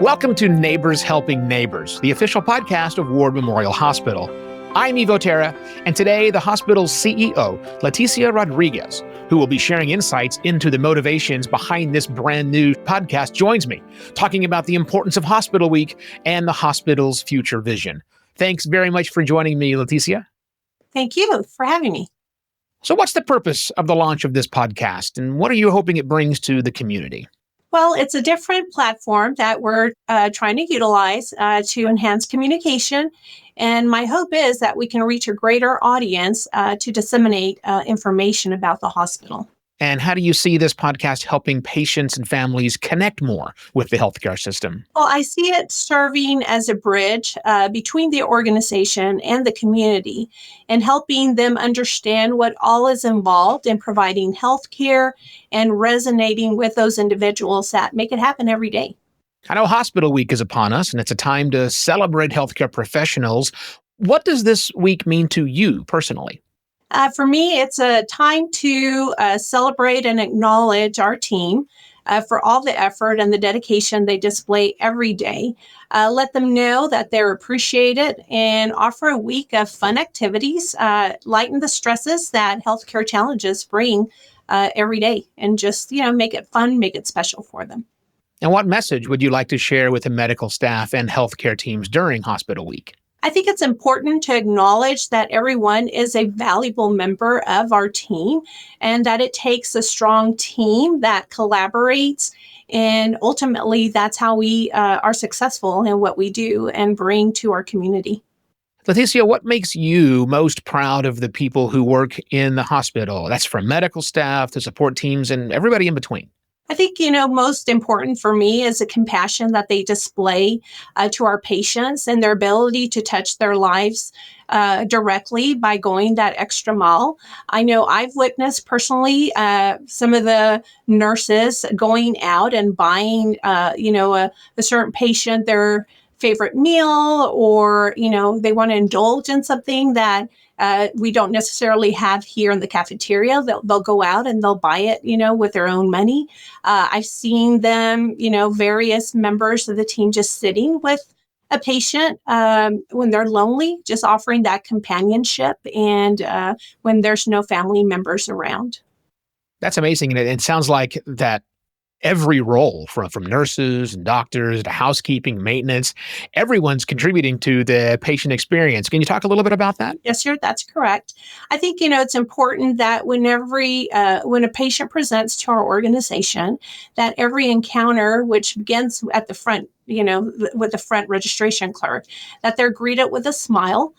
Welcome to Neighbors Helping Neighbors, the official podcast of Ward Memorial Hospital. I'm Ivo Terra, and today the hospital's CEO, Leticia Rodriguez, who will be sharing insights into the motivations behind this brand new podcast, joins me, talking about the importance of Hospital Week and the hospital's future vision. Thanks very much for joining me, Leticia. Thank you for having me. So what's the purpose of the launch of this podcast, and what are you hoping it brings to the community? Well, it's a different platform that we're trying to utilize to enhance communication. And my hope is that we can reach a greater audience to disseminate information about the hospital. And how do you see this podcast helping patients and families connect more with the healthcare system? Well, I see it serving as a bridge between the organization and the community and helping them understand what all is involved in providing healthcare and resonating with those individuals that make it happen every day. I know Hospital Week is upon us, and it's a time to celebrate healthcare professionals. What does this week mean to you personally? For me, it's a time to celebrate and acknowledge our team for all the effort and the dedication they display every day. Let them know that they're appreciated and offer a week of fun activities, lighten the stresses that healthcare challenges bring every day, and just, make it fun, make it special for them. And what message would you like to share with the medical staff and healthcare teams during Hospital Week? I think it's important to acknowledge that everyone is a valuable member of our team and that it takes a strong team that collaborates. And ultimately, that's how we are successful in what we do and bring to our community. Leticia, what makes you most proud of the people who work in the hospital? That's from medical staff to support teams and everybody in between. I think, most important for me is the compassion that they display to our patients and their ability to touch their lives directly by going that extra mile. I know I've witnessed personally some of the nurses going out and buying, a certain patient their favorite meal, or, they want to indulge in something that we don't necessarily have here in the cafeteria. They'll go out and they'll buy it, with their own money. I've seen them, various members of the team just sitting with a patient when they're lonely, just offering that companionship, and when there's no family members around. That's amazing. And it sounds like that every role from nurses and doctors to housekeeping, maintenance, everyone's contributing to the patient experience. Can you talk a little bit about that? Yes, sir, that's correct. I think, it's important that when a patient presents to our organization, that every encounter, which begins at the front, with the front registration clerk, that they're greeted with a smile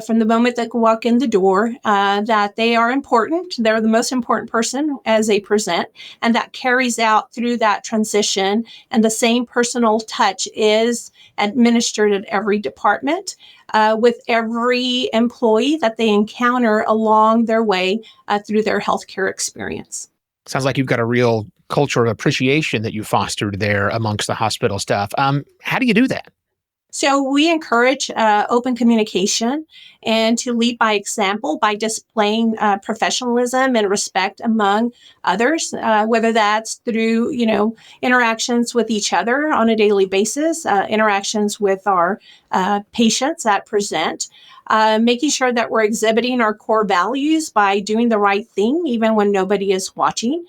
from the moment they walk in the door, that they are important. They're the most important person as they present, and that carries out through that transition. And the same personal touch is administered at every department with every employee that they encounter along their way through their healthcare experience. Sounds like you've got a real culture of appreciation that you fostered there amongst the hospital staff. How do you do that? So we encourage open communication and to lead by example by displaying professionalism and respect among others, whether that's through, interactions with each other on a daily basis, interactions with our patients that present, making sure that we're exhibiting our core values by doing the right thing, even when nobody is watching.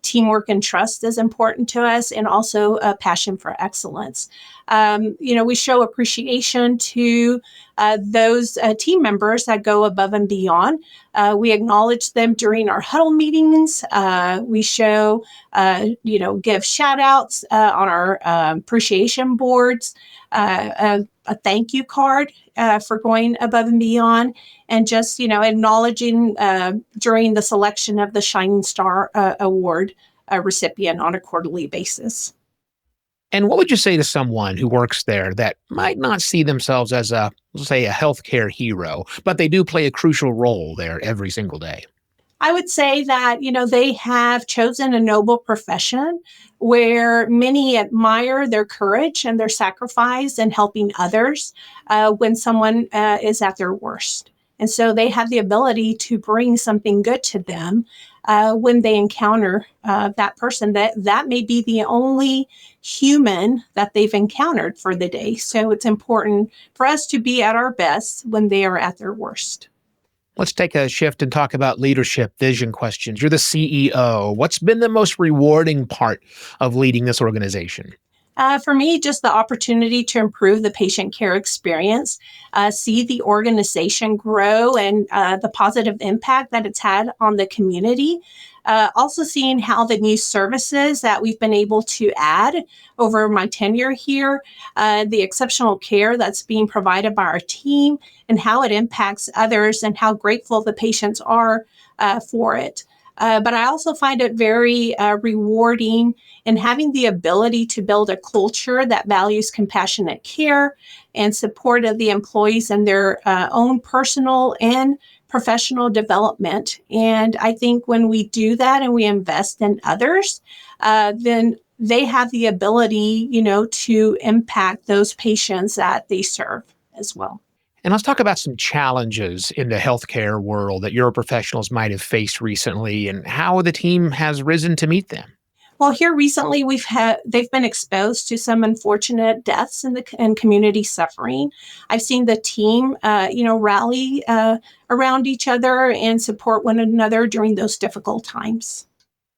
Teamwork and trust is important to us, and also a passion for excellence. We show appreciation to those team members that go above and beyond. We acknowledge them during our huddle meetings. We show, give shout outs on our appreciation boards, a thank you card for going above and beyond, and just, acknowledging during the selection of the Shining Star Award recipient on a quarterly basis. And what would you say to someone who works there that might not see themselves as a healthcare hero, but they do play a crucial role there every single day? I would say that, they have chosen a noble profession where many admire their courage and their sacrifice in helping others when someone is at their worst. And so they have the ability to bring something good to them when they encounter that person. That may be the only human that they've encountered for the day. So it's important for us to be at our best when they are at their worst. Let's take a shift and talk about leadership vision questions. You're the CEO. What's been the most rewarding part of leading this organization? For me, just the opportunity to improve the patient care experience, see the organization grow and the positive impact that it's had on the community. Also, seeing how the new services that we've been able to add over my tenure here, the exceptional care that's being provided by our team, and how it impacts others, and how grateful the patients are for it. But I also find it very rewarding in having the ability to build a culture that values compassionate care and support of the employees and their own personal and professional development. And I think when we do that and we invest in others, then they have the ability, to impact those patients that they serve as well. And let's talk about some challenges in the healthcare world that your professionals might have faced recently and how the team has risen to meet them. Well, here recently they've been exposed to some unfortunate deaths and community suffering. I've seen the team, rally around each other and support one another during those difficult times.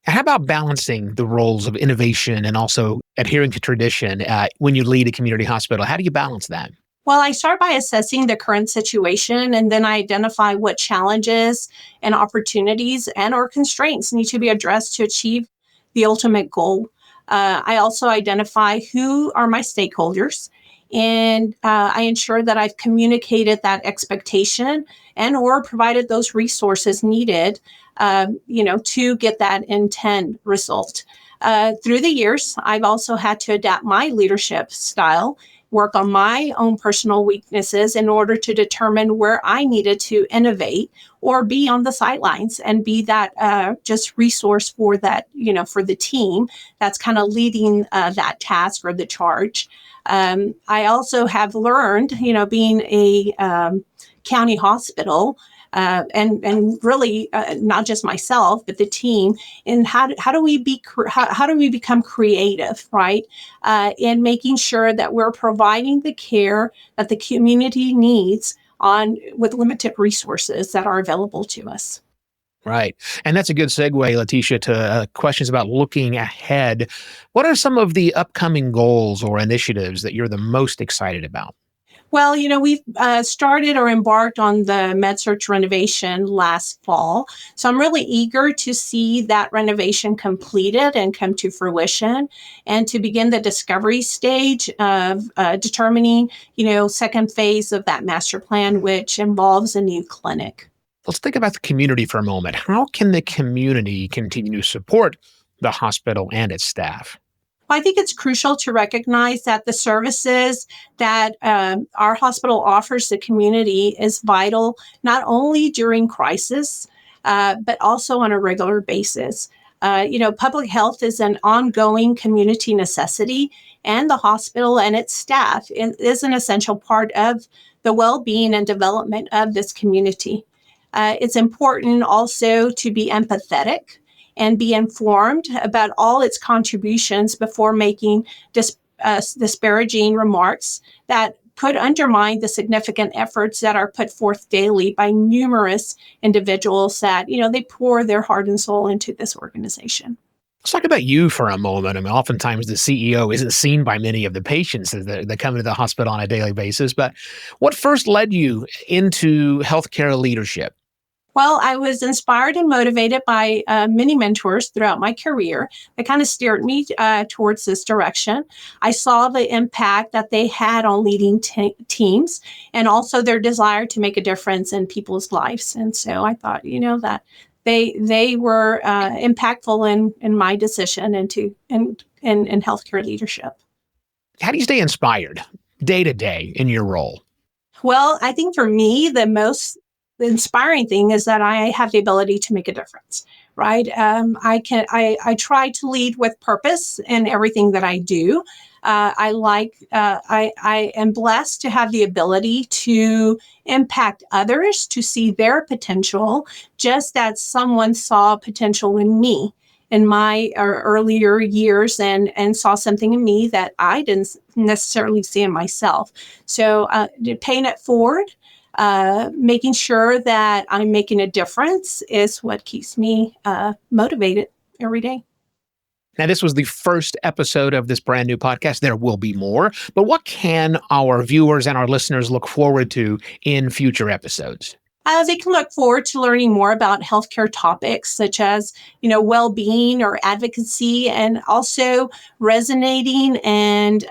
How about balancing the roles of innovation and also adhering to tradition when you lead a community hospital? How do you balance that? Well, I start by assessing the current situation, and then I identify what challenges and opportunities and or constraints need to be addressed to achieve the ultimate goal. I also identify who are my stakeholders, and I ensure that I've communicated that expectation and or provided those resources needed, to get that intent result. Through the years, I've also had to adapt my leadership style, work on my own personal weaknesses in order to determine where I needed to innovate or be on the sidelines and be that just resource for that, for the team that's kind of leading that task or the charge. I also have learned, being a county hospital, and really not just myself, but the team. And how do we become creative, right? In making sure that we're providing the care that the community needs with limited resources that are available to us. Right. And that's a good segue, Leticia, to questions about looking ahead. What are some of the upcoming goals or initiatives that you're the most excited about? Well, we've started or embarked on the MedSearch renovation last fall. So I'm really eager to see that renovation completed and come to fruition and to begin the discovery stage of determining, second phase of that master plan, which involves a new clinic. Let's think about the community for a moment. How can the community continue to support the hospital and its staff? I think it's crucial to recognize that the services that our hospital offers the community is vital, not only during crisis, but also on a regular basis. Public health is an ongoing community necessity, and the hospital and its staff is an essential part of the well-being and development of this community. It's important also to be empathetic and be informed about all its contributions before making disparaging remarks that could undermine the significant efforts that are put forth daily by numerous individuals that, they pour their heart and soul into this organization. Let's talk about you for a moment. I mean, oftentimes the CEO isn't seen by many of the patients that come into the hospital on a daily basis, but what first led you into healthcare leadership? Well, I was inspired and motivated by many mentors throughout my career that kind of steered me towards this direction. I saw the impact that they had on leading teams and also their desire to make a difference in people's lives. And so I thought, that they were impactful in my decision in healthcare leadership. How do you stay inspired day to day in your role? Well, I think for me, the most inspiring thing is that I have the ability to make a difference, right? I try to lead with purpose in everything that I do. I am blessed to have the ability to impact others, to see their potential, just as someone saw potential in me in my earlier years and saw something in me that I didn't necessarily see in myself. So paying it forward, making sure that I'm making a difference is what keeps me motivated every day. Now, this was the first episode of this brand new podcast. There will be more, but what can our viewers and our listeners look forward to in future episodes? They can look forward to learning more about healthcare topics such as, well-being or advocacy, and also resonating and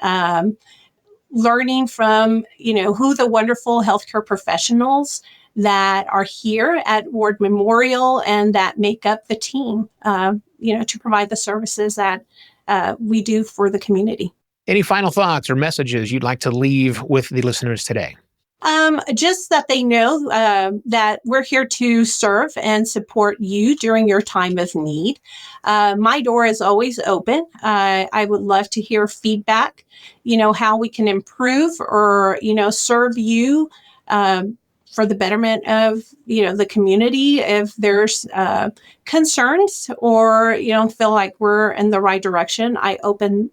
learning from, who the wonderful healthcare professionals that are here at Ward Memorial and that make up the team, to provide the services that we do for the community. Any final thoughts or messages you'd like to leave with the listeners today? Just that they know that we're here to serve and support you during your time of need. My door is always open. I would love to hear feedback, how we can improve or, serve you for the betterment of, the community. If there's concerns or, feel like we're in the right direction, I welcome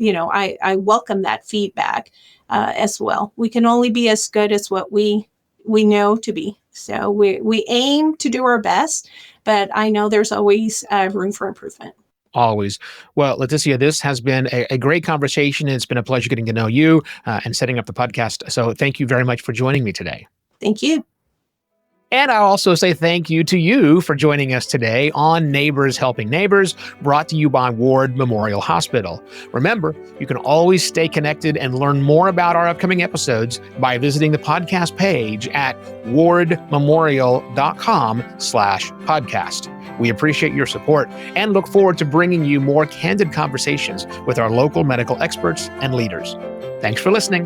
that feedback. As well. We can only be as good as what we know to be. So we aim to do our best, but I know there's always room for improvement. Always. Well, Leticia, this has been a great conversation. It's been a pleasure getting to know you and setting up the podcast. So thank you very much for joining me today. Thank you. And I'll also say thank you to you for joining us today on Neighbors Helping Neighbors, brought to you by Ward Memorial Hospital. Remember, you can always stay connected and learn more about our upcoming episodes by visiting the podcast page at wardmemorial.com/podcast. We appreciate your support and look forward to bringing you more candid conversations with our local medical experts and leaders. Thanks for listening.